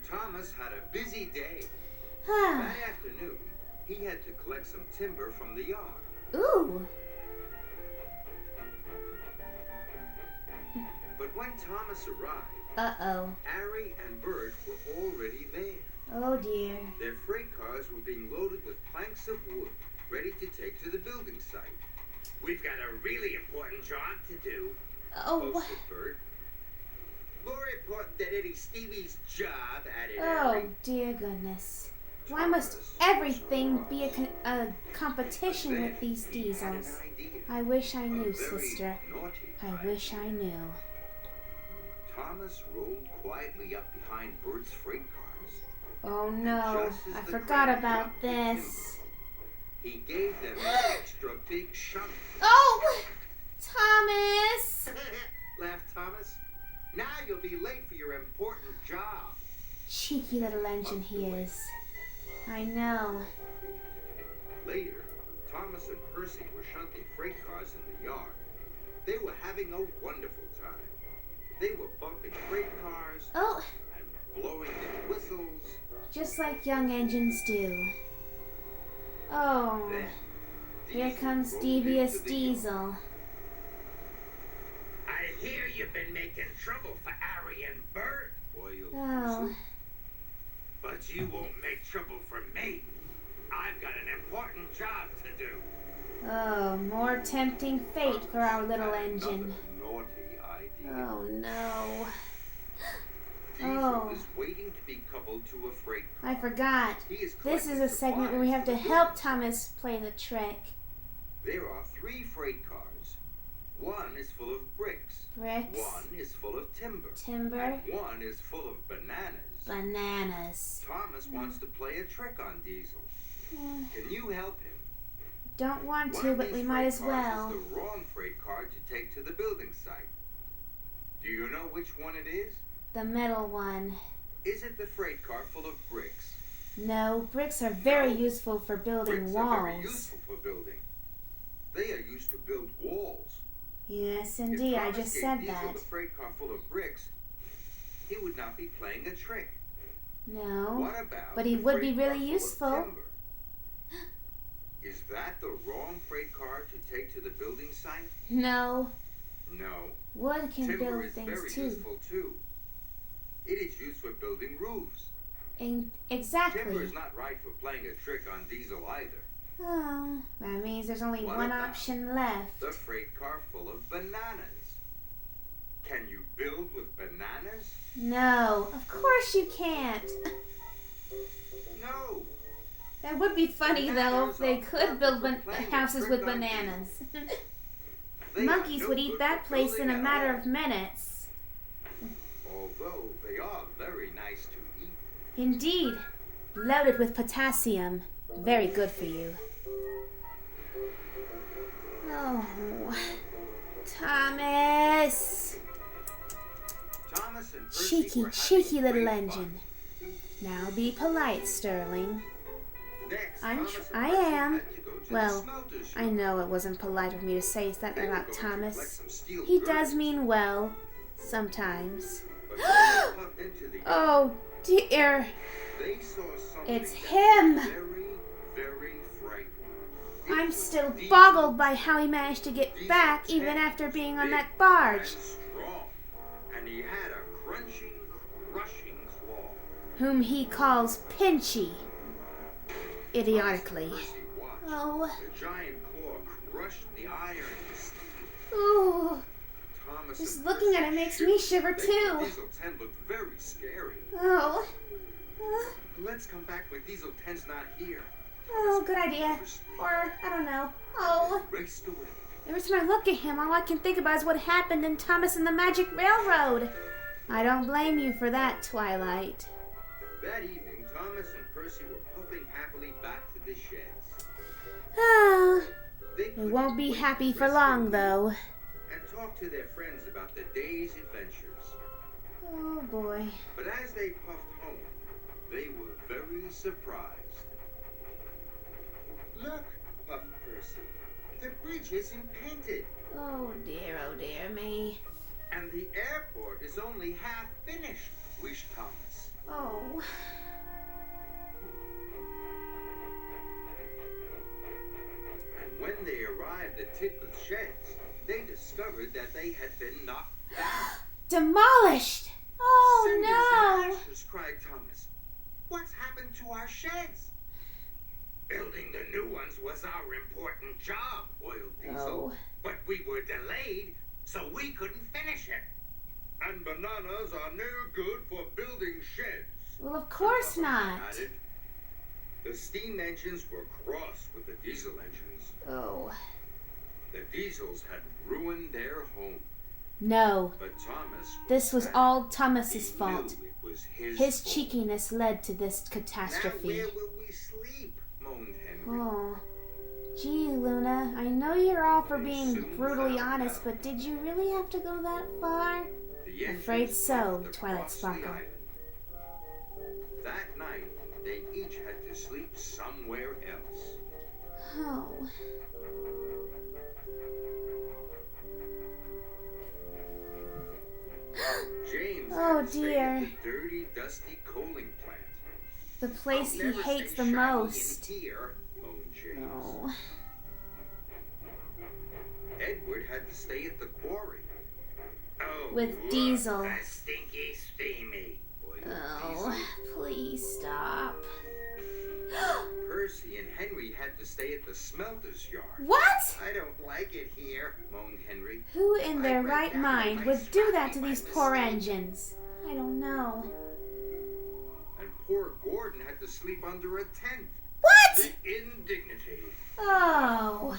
Thomas had a busy day. That afternoon, he had to collect some timber from the yard. Ooh. But when Thomas arrived, Harry and Bert were already there. Oh dear. Their freight cars were being loaded with planks of wood, ready to take to the building site. We've got a really important job to do, posted Bert. More important than any Stevie's job, added Harry. Oh dear goodness. Why must everything be a competition with these diesels? I wish I knew, sister. I wish I knew. Thomas rolled quietly up behind Bert's freight cars. Oh no, I forgot about this. He gave them an extra big shove. Oh! Thomas! Laughed Thomas. Now you'll be late for your important job. Cheeky little engine he is. I know. Later, Thomas and Percy were shunting freight cars in the yard. They were having a wonderful time. They were bumping freight cars and blowing their whistles. Just like young engines do. Oh, Then, here comes Devious Diesel. I hear you've been making trouble for Harry and Bert. Oh. But you won't make trouble for me. I've got an important job to do. Oh, more tempting fate for our little engine. Naughty idea. Oh no. Diesel is waiting to be coupled to a freight car. I forgot. This is a segment where we have to help Thomas play the trick. There are 3 freight cars. One is full of bricks. One is full of timber. And one is full of bananas. Thomas wants to play a trick on Diesel. Can you help him? Don't want to, but we might as well. One of these freight cars is the wrong freight car to take to the building site. Do you know which one it is? The middle one. Is it the freight car full of bricks? No, bricks are very useful for building walls. Bricks are very useful for building. They are used to build walls. Yes, indeed, I just said that. If Thomas gave Diesel the freight car full of bricks, he would not be playing a trick. No, what about but he would be really useful. Is that the wrong freight car to take to the building site? No. No. Wood can Timber build things very too. Useful too. It is used for building roofs. Exactly. Timber is not right for playing a trick on Diesel either. Oh, that means there's only one option left. The freight car full of bananas. Can you build with bananas? No, of course you can't. No. That would be funny though if they could build houses with bananas. Monkeys would eat that place in a matter of minutes. Although they are very nice to eat. Indeed. Loaded with potassium. Very good for you. Oh, Thomas. And Percy cheeky little engine. Now be polite, Sterling. Next, I am. Well, I know it wasn't polite of me to say that about Thomas. He does mean well, sometimes. Oh dear. It's him. I'm still boggled by how he managed to get back even after being on that barge. And he had a crunching, crushing claw. Whom he calls Pinchy. Idiotically. Oh. The giant claw crushed the iron and steel. Oh. Just looking at it makes me shiver too. Diesel 10 looked very scary. Oh. Let's come back when Diesel 10's not here. Oh, good idea. Or, I don't know. Oh. Raced away. Every time I look at him, all I can think about is what happened in Thomas and the Magic Railroad. I don't blame you for that, Twilight. That evening, Thomas and Percy were puffing happily back to the sheds. Ah, they won't be happy for long, though. And talk to their friends about the day's adventures. Oh, boy. But as they puffed home, they were very surprised. Look, puffed Percy. The bridge isn't painted. Oh dear me. And the airport is only half finished, wished Thomas. Oh. Tidmouth sheds, they discovered that they had been knocked down. Demolished! Oh, Cinders no! and ashes, cried Thomas. What's happened to our sheds? Building the new ones was our important job, Oil Diesel. Oh. But we were delayed, so we couldn't finish it. And bananas are no good for building sheds. Well, of course not. Added. The steam engines were cross with the diesel engines. Oh. The diesels had ruined their home. No. But Thomas This was all Thomas's He fault. knew it was his His fault. cheekiness led to this Now catastrophe. where will we sleep? Moaned Henry. Oh. Gee, Luna, I know you're all for being brutally honest, but did you really have to go that far? The Afraid engines so, puffed Twilight across the Sparkle. island. That night, they each had to sleep somewhere else. Oh. James Oh, had to stay dear. at the dirty, dusty coaling plant. The place I'll he never hates stay the shiny most. in here, moaned James. Oh. Edward had to stay at the quarry. Oh, With look, Diesel. a stinky, steamy. Oh, please stop. Percy and Henry had to stay at the smelter's yard. What? I don't like it here, moaned Henry. Who in their I went right down mind my would do that to spotty these by poor mistake. engines? I don't know. And poor Gordon had to sleep under a tent. What? The indignity. Oh.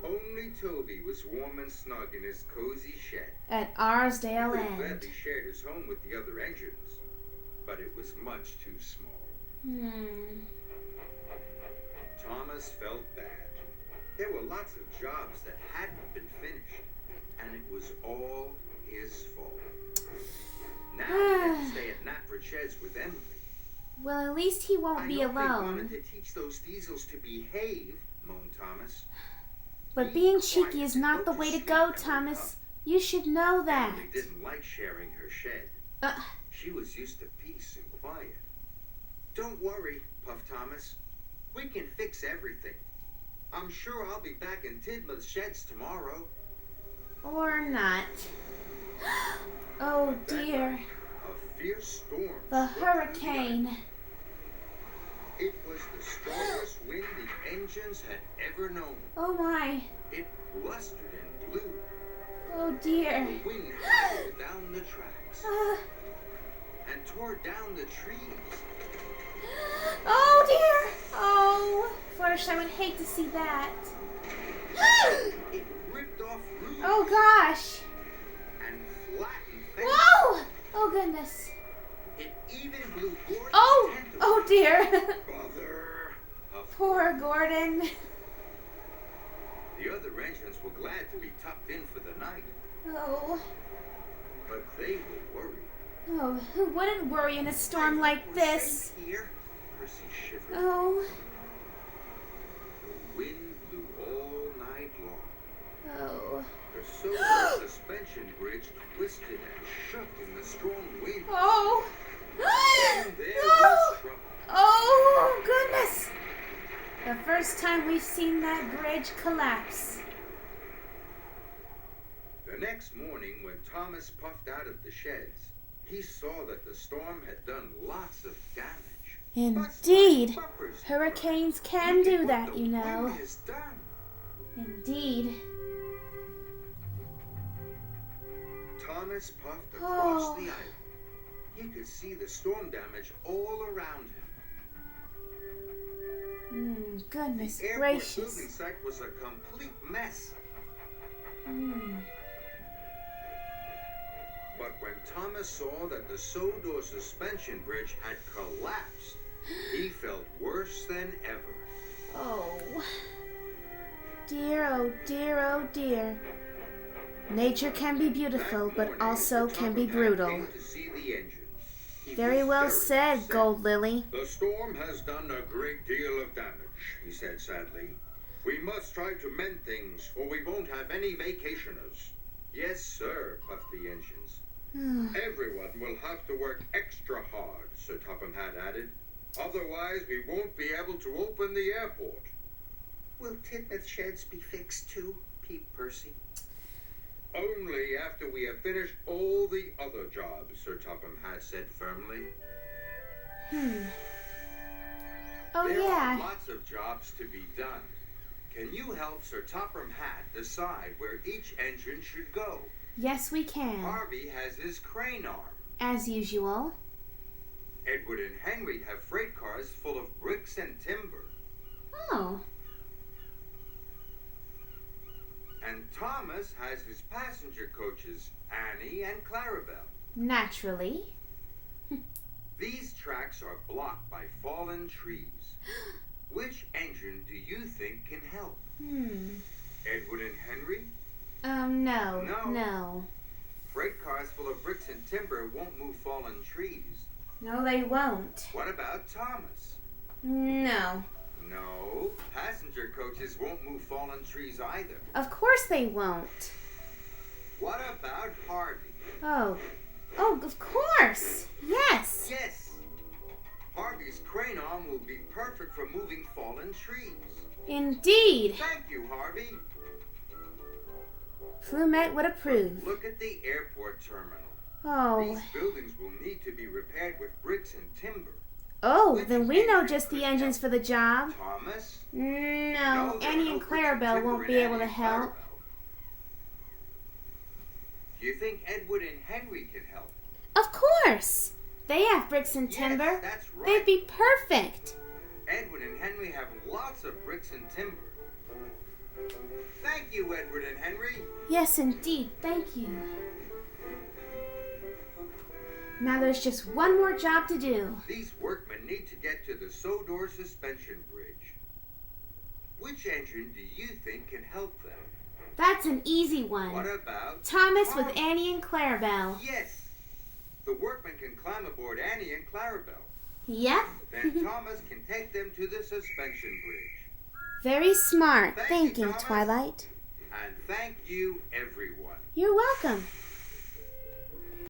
Only Toby was warm and snug in his cozy shed. At He Arsdale would have End. gladly shared his home with the other engines, but it was much too small. Thomas felt bad. There were lots of jobs that hadn't been finished, and it was all his fault. Now he had to stay at Knapford Sheds with Emily. Well, at least he won't be I know they alone. wanted to teach those diesels to behave, moaned Thomas. But being cheeky is not the way to go, Thomas. You should know that. Emily didn't like sharing her shed. She was used to peace and quiet. Don't worry, puffed Thomas. We can fix everything. I'm sure I'll be back in Tidmouth Sheds tomorrow. Or not. Oh dear. A fierce storm. The swept through hurricane. island. It was the strongest wind the engines had ever known. Oh my. It blustered and blew. Oh dear. The wind howled down the tracks and tore down the trees. Oh dear. Oh. Fluttershy, I would hate to see that. It ripped off roofs Oh gosh. and flattened fences. Whoa. Oh goodness. It even blew Gordon's Oh. tent Oh away. dear. Bother. Poor Gordon. The other engines were glad to be tucked in for the night, Oh. but they were worried. Oh, who wouldn't worry in a storm like We're this? safe here. Percy shivered. Oh. The wind blew all night long. Oh. The solar suspension bridge twisted and shook in the strong wind. Oh. And there No. was trouble. Oh, goodness. The first time we've seen that bridge collapse. The next morning, when Thomas puffed out of the sheds, he saw that the storm had done lots of damage. Indeed. But like bumpers, Hurricanes can look at do what that, the you know. wind has done. Indeed. Thomas puffed across Oh. the island. He could see the storm damage all around him. Goodness The airport gracious. building site was a complete mess. But when Thomas saw that the Sodor suspension bridge had collapsed, he felt worse than ever. Oh. Dear, oh dear, oh dear. Nature can be beautiful, That but morning, also the can be top hat brutal. came to see the engines. He Very was well very said, upset. Gold Lily. The storm has done a great deal of damage, he said sadly. We must try to mend things, or we won't have any vacationers. Yes, sir, puffed the engines. Everyone will have to work extra hard, Sir Topham Hatt added. Otherwise, we won't be able to open the airport. Will Titmuth sheds be fixed too? Peeped Percy. Only after we have finished all the other jobs, Sir Topham Hatt said firmly. Oh, there yeah. are lots of jobs to be done. Can you help Sir Topham Hatt decide where each engine should go? Yes, we can. Harvey has his crane arm. As usual. Edward and Henry have freight cars full of bricks and timber. Oh. And Thomas has his passenger coaches, Annie and Clarabelle. Naturally. These tracks are blocked by fallen trees. Which engine do you think can help? Edward and Henry? No. Freight cars full of bricks and timber won't move fallen trees. No, they won't. What about Thomas? No. No, passenger coaches won't move fallen trees either. Of course they won't. What about Harvey? Oh, of course. Yes. Yes. Harvey's crane arm will be perfect for moving fallen trees. Indeed. Thank you, Harvey. Flumet would approve. Look at the airport terminal. Oh. These buildings will need to be repaired with bricks and timber. Oh, then we know just the engines for the job. Thomas? No, Annie and Clarabelle won't be able to help. Do you think Edward and Henry can help? Of course. They have bricks and timber. Yes, that's right. They'd be perfect. Edward and Henry have lots of bricks and timber. Thank you, Edward and Henry. Yes, indeed. Thank you. Now there's just one more job to do. These workmen need to get to the Sodor suspension bridge. Which engine do you think can help them? That's an easy one. What about Thomas with Annie and Clarabelle? Yes. The workmen can climb aboard Annie and Clarabelle. Yep. Then Thomas can take them to the suspension bridge. Very smart Thank thinking, you, Thomas. Twilight. And thank you, everyone. You're welcome.